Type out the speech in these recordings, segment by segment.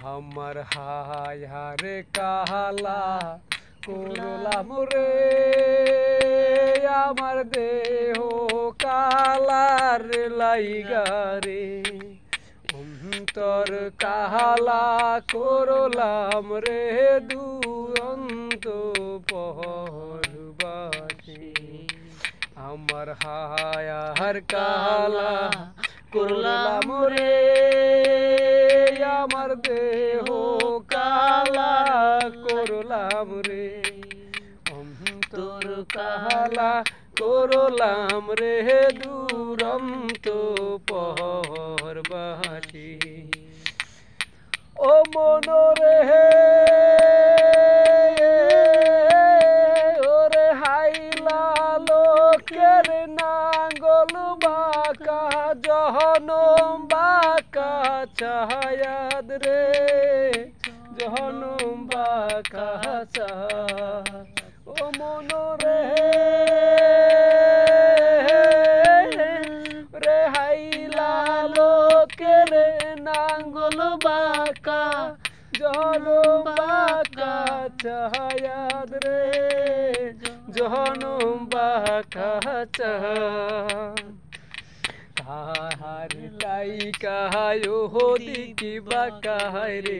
আমার হায়ার কালা করলাম রে আমার দেহ কালার লাইগারে অন্তর কালা করলাম রে দুরন্ত পরবাসী আমার হায়ার কালা করলাম রে আমার দেহ কালা করলাম রে অন্তর কালা করলাম রে দুরন্ত পরবাসী ও মনরে ওরে হাইলা লোকের নাঙ্গল বাঁকা জহনম বাঁকা ছায়াদ রে জহনম বাঁকা ও মনরে রে হাইলা লোকের নাঙ্গল বাঁকা জহনম বাঁকা ছায়াদ রে জহনম বাঁকা তাহার চাই কাহায় হো দিকি বাঁকায় রে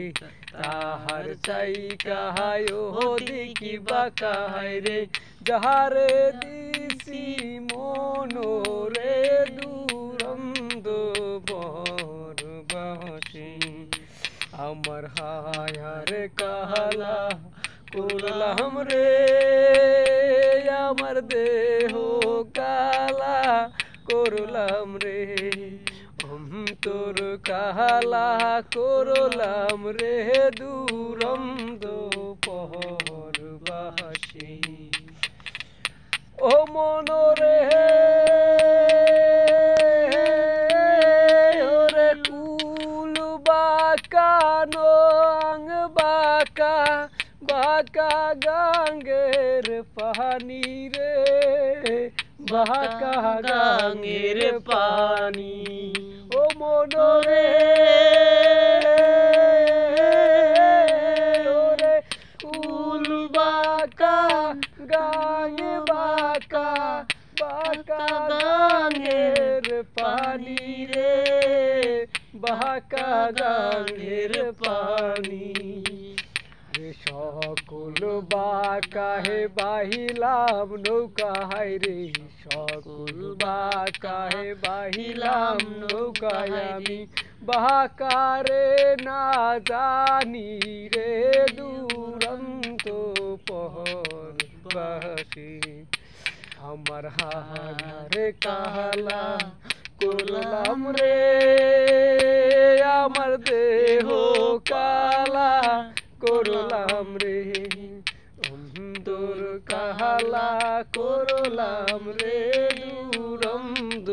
তাহার চাই কাহায় হো দিকি বাঁকায় রে যাহারে দিছি মনোরে দুরন্ত পরবাসী আমার হায়ার কালা করলাম রে আমার দেহ কালা করলাম রে অন্তর কালা করলাম রে দুরন্ত পরবাসী ও মনরে ওরে কুল বাঁকা নং বাঁকা বাঁকা গাঙ্গের পানি রে বাঁকা গাঙ্গের পানি ও মনরে ওরে কুল বাঁকা গাঙ্গে বাঁকা বাঁকা গাঙ্গের পানি রে বাঁকা গাঙ্গের পানি সকল বাঁকাহে বাহিলাম নৌকায় রে সকল বাঁকাহে বাহিলাম নৌকায় আমি বাঁকারে না জানি রে দুরন্ত পরবাসী আমার হায়ার কালা করলাম রে আমার দেহ কালা করলাম রে অন্তর কালা করলাম রে দুরন্ত